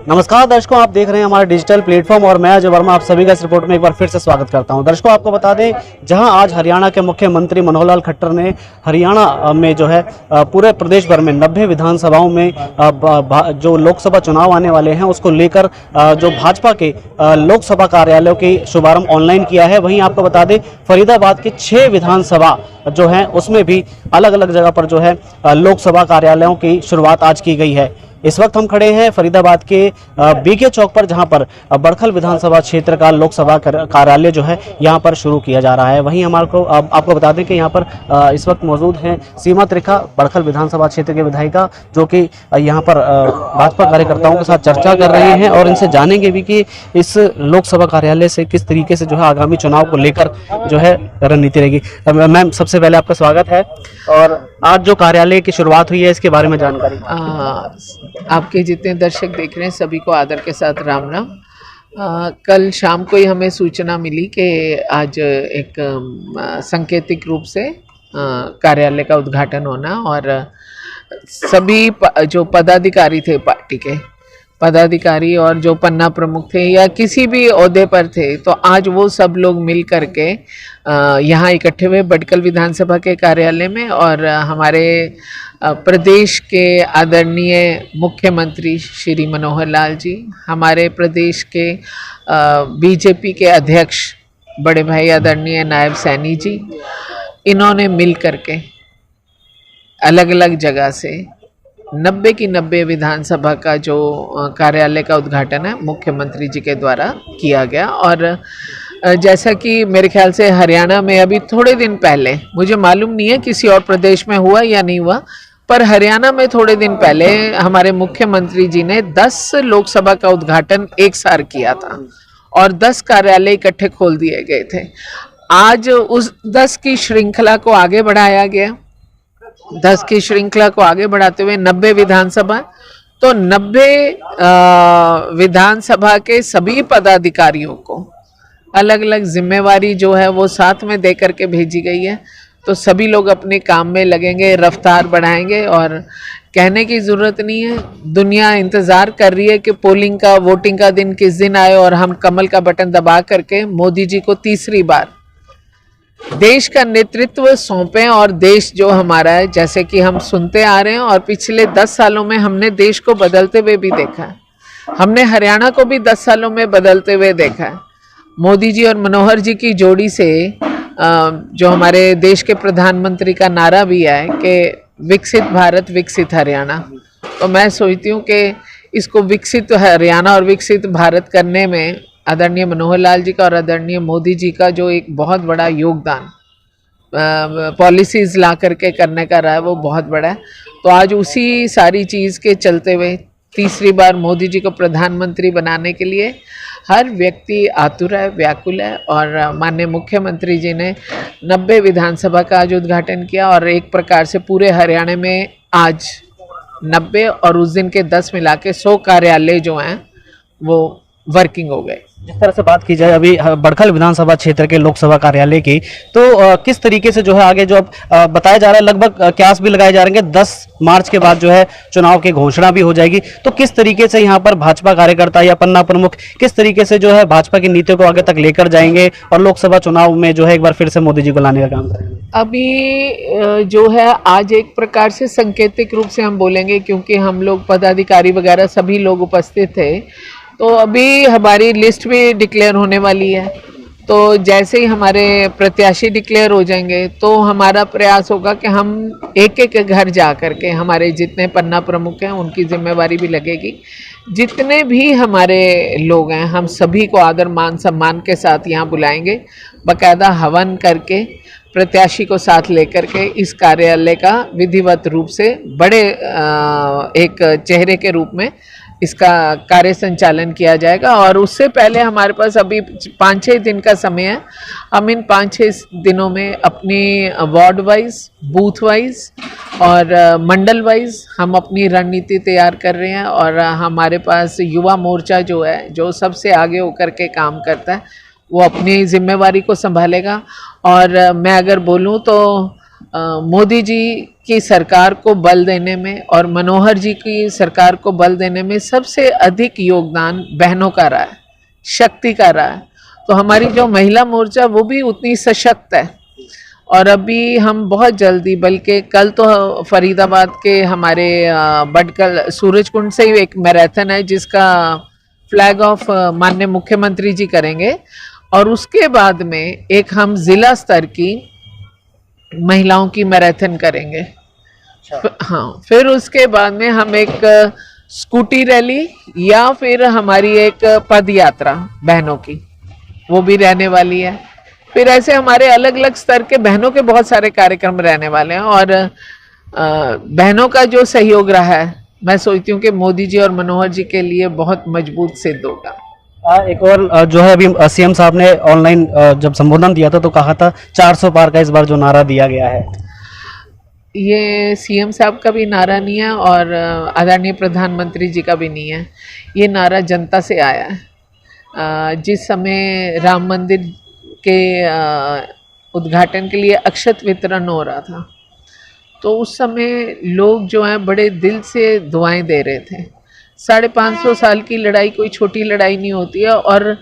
नमस्कार दर्शकों, आप देख रहे हैं हमारा डिजिटल प्लेटफॉर्म और मैं अजय वर्मा आप सभी का इस रिपोर्ट में एक बार फिर से स्वागत करता हूं। दर्शकों, आपको बता दें, जहां आज हरियाणा के मुख्यमंत्री मनोहर लाल खट्टर ने हरियाणा में जो है पूरे प्रदेश भर में 90 विधानसभाओं में जो लोकसभा चुनाव आने वाले हैं उसको लेकर जो भाजपा के लोकसभा कार्यालयों की शुभारंभ ऑनलाइन किया है। वहीं आपको बता दें, फरीदाबाद के 6 विधानसभा जो है उसमें भी अलग अलग जगह पर जो है लोकसभा कार्यालयों की शुरुआत आज की गई है। इस वक्त हम खड़े हैं फरीदाबाद के बीके चौक पर, जहां पर बड़खल विधानसभा क्षेत्र का लोकसभा कार्यालय जो है यहां पर शुरू किया जा रहा है। वहीं हमारे को आपको बता दें कि यहां पर इस वक्त मौजूद हैं सीमा त्रिखा, बड़खल विधानसभा क्षेत्र के विधायिका, जो कि यहां पर भाजपा कार्यकर्ताओं के साथ चर्चा कर रहे हैं और इनसे जानेंगे भी कि इस लोकसभा कार्यालय से किस तरीके से जो है आगामी चुनाव को लेकर जो है रणनीति रहेगी। मैम, सबसे पहले आपका स्वागत है और आज जो कार्यालय की शुरुआत हुई है इसके बारे में जानकारी। आपके जितने दर्शक देख रहे हैं सभी को आदर के साथ राम राम। कल शाम को ही हमें सूचना मिली कि आज एक सांकेतिक रूप से कार्यालय का उद्घाटन होना और सभी जो पदाधिकारी थे, पार्टी के पदाधिकारी और जो पन्ना प्रमुख थे या किसी भी ओहदे पर थे, तो आज वो सब लोग मिल करके यहाँ इकट्ठे हुए बड़खल विधानसभा के कार्यालय में। और हमारे प्रदेश के आदरणीय मुख्यमंत्री श्री मनोहर लाल जी, हमारे प्रदेश के बीजेपी के अध्यक्ष बड़े भाई आदरणीय नायब सैनी जी, इन्होंने मिल करके अलग अलग जगह से 90 की 90 विधानसभा का जो कार्यालय का उद्घाटन है मुख्यमंत्री जी के द्वारा किया गया। और जैसा कि मेरे ख्याल से हरियाणा में अभी थोड़े दिन पहले, मुझे मालूम नहीं है किसी और प्रदेश में हुआ या नहीं हुआ, पर हरियाणा में थोड़े दिन पहले हमारे मुख्यमंत्री जी ने 10 लोकसभा का उद्घाटन एक साथ किया था और 10 कार्यालय इकट्ठे खोल दिए गए थे। आज उस 10 की श्रृंखला को आगे बढ़ाया गया। 10 की श्रृंखला को आगे बढ़ाते हुए 90 विधानसभा, तो 90 विधानसभा के सभी पदाधिकारियों को अलग अलग जिम्मेवारी जो है वो साथ में दे करके भेजी गई है। तो सभी लोग अपने काम में लगेंगे, रफ्तार बढ़ाएंगे और कहने की ज़रूरत नहीं है। दुनिया इंतज़ार कर रही है कि पोलिंग का, वोटिंग का दिन किस दिन आए और हम कमल का बटन दबा करके मोदी जी को तीसरी बार देश का नेतृत्व सौंपें। और देश जो हमारा है, जैसे कि हम सुनते आ रहे हैं और पिछले 10 सालों में हमने देश को बदलते हुए भी देखा है, हमने हरियाणा को भी 10 सालों में बदलते हुए देखा है। मोदी जी और मनोहर जी की जोड़ी से जो हमारे देश के प्रधानमंत्री का नारा भी है कि विकसित भारत विकसित हरियाणा, तो मैं सोचती हूँ कि इसको विकसित हरियाणा और विकसित भारत करने में आदरणीय मनोहर लाल जी का और आदरणीय मोदी जी का जो एक बहुत बड़ा योगदान पॉलिसीज़ ला करके करने का रहा है, वो बहुत बड़ा है। तो आज उसी सारी चीज़ के चलते हुए तीसरी बार मोदी जी को प्रधानमंत्री बनाने के लिए हर व्यक्ति आतुर है, व्याकुल है। और माननीय मुख्यमंत्री जी ने 90 विधानसभा का आज उद्घाटन किया और एक प्रकार से पूरे हरियाणा में आज 90 और उस दिन के 10 मिला के 100 कार्यालय जो हैं वो वर्किंग हो गए। जिस तरह से बात की जाए अभी बड़खल विधानसभा क्षेत्र के लोकसभा कार्यालय की, तो किस तरीके से जो है आगे जो अब बताया जा रहा है, लगभग क्यास भी लगाए जा रहे हैं 10 मार्च के बाद जो है चुनाव की घोषणा भी हो जाएगी, तो किस तरीके से यहाँ पर भाजपा कार्यकर्ता या पन्ना प्रमुख किस तरीके से जो है भाजपा की नीतियों को आगे तक लेकर जाएंगे और लोकसभा चुनाव में जो है एक बार फिर से मोदी जी को लाने का काम करेंगे? अभी जो है आज एक प्रकार से सांकेतिक रूप से हम बोलेंगे, क्योंकि हम लोग पदाधिकारी वगैरह सभी लोग उपस्थित थे, तो अभी हमारी लिस्ट भी डिक्लेयर होने वाली है। तो जैसे ही हमारे प्रत्याशी डिक्लेयर हो जाएंगे तो हमारा प्रयास होगा कि हम एक एक घर जा कर के हमारे जितने पन्ना प्रमुख हैं उनकी जिम्मेवारी भी लगेगी। जितने भी हमारे लोग हैं हम सभी को आदर मान सम्मान के साथ यहाँ बुलाएंगे, बाकायदा हवन करके प्रत्याशी को साथ लेकर के इस कार्यालय का विधिवत रूप से बड़े एक चेहरे के रूप में इसका कार्य संचालन किया जाएगा। और उससे पहले हमारे पास अभी 5-6 दिन का समय है। हम इन 5-6 दिनों में अपनी वार्ड वाइज, बूथ वाइज और मंडल वाइज हम अपनी रणनीति तैयार कर रहे हैं। और हमारे पास युवा मोर्चा जो है, जो सबसे आगे होकर के काम करता है, वो अपनी जिम्मेवारी को संभालेगा। और मैं अगर बोलूँ तो मोदी जी की सरकार को बल देने में और मनोहर जी की सरकार को बल देने में सबसे अधिक योगदान बहनों का रहा है, शक्ति का रहा है। तो हमारी जो महिला मोर्चा वो भी उतनी सशक्त है। और अभी हम बहुत जल्दी, बल्कि कल तो फरीदाबाद के हमारे बडकल सूरजकुंड से ही एक मैराथन है जिसका फ्लैग ऑफ माननीय मुख्यमंत्री जी करेंगे, और उसके बाद में एक हम जिला स्तर की महिलाओं की मैराथन करेंगे। हाँ, फिर उसके बाद में हम एक स्कूटी रैली या फिर हमारी एक पद यात्रा बहनों की वो भी रहने वाली है। फिर ऐसे हमारे अलग अलग स्तर के बहनों के बहुत सारे कार्यक्रम रहने वाले हैं, और बहनों का जो सहयोग रहा है मैं सोचती हूँ कि मोदी जी और मनोहर जी के लिए बहुत मजबूत सिद्ध होगा। एक और जो है अभी सीएम साहब ने ऑनलाइन जब संबोधन दिया था तो कहा था 400 पार का इस बार जो नारा दिया गया है, ये सीएम साहब का भी नारा नहीं है और आदरणीय प्रधानमंत्री जी का भी नहीं है। ये नारा जनता से आया है। जिस समय राम मंदिर के उद्घाटन के लिए अक्षत वितरण हो रहा था तो उस समय लोग जो हैं बड़े दिल से दुआएं दे रहे थे। 550 साल की लड़ाई कोई छोटी लड़ाई नहीं होती है, और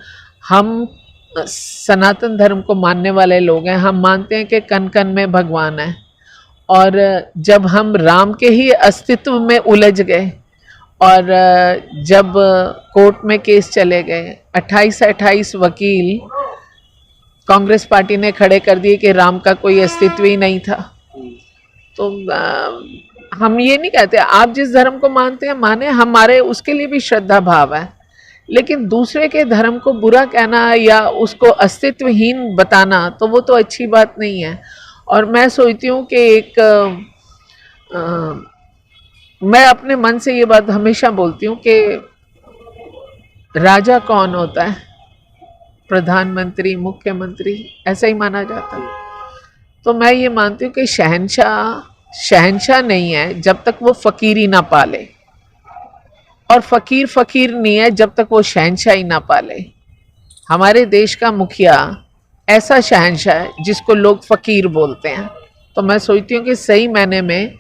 हम सनातन धर्म को मानने वाले लोग हैं। हम मानते हैं कि कण कण में भगवान है, और जब हम राम के ही अस्तित्व में उलझ गए और जब कोर्ट में केस चले गए, 28 वकील कांग्रेस पार्टी ने खड़े कर दिए कि राम का कोई अस्तित्व ही नहीं था। तो हम ये नहीं कहते आप जिस धर्म को मानते हैं माने, हमारे उसके लिए भी श्रद्धा भाव है, लेकिन दूसरे के धर्म को बुरा कहना या उसको अस्तित्वहीन बताना तो वो तो अच्छी बात नहीं है। और मैं सोचती हूँ कि मैं अपने मन से ये बात हमेशा बोलती हूँ कि राजा कौन होता है? प्रधानमंत्री, मुख्यमंत्री, ऐसा ही माना जाता है। तो मैं ये मानती हूँ कि शहंशाह नहीं है जब तक वो फकीरी ना पाले, और फकीर नहीं है जब तक वो शहंशाही ना पाले। हमारे देश का मुखिया ऐसा शहंशाह है जिसको लोग फकीर बोलते हैं। तो मैं सोचती हूँ कि सही मायने में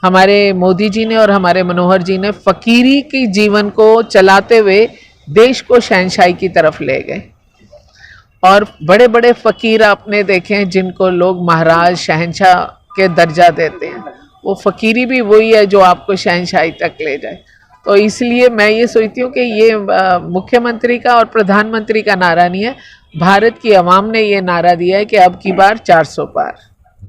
हमारे मोदी जी ने और हमारे मनोहर जी ने फकीरी की जीवन को चलाते हुए देश को शहंशाही की तरफ ले गए। और बड़े बड़े फकीर आपने देखे हैं जिनको लोग महाराज, शहंशाह के दर्जा देते हैं, वो फकीरी भी वही है जो आपको शहंशाही तक ले जाए। तो इसलिए मैं ये सोचती हूँ कि ये मुख्यमंत्री का और प्रधानमंत्री का नारा नहीं है, भारत की आवाम ने ये नारा दिया है कि अब की बार 400 पार।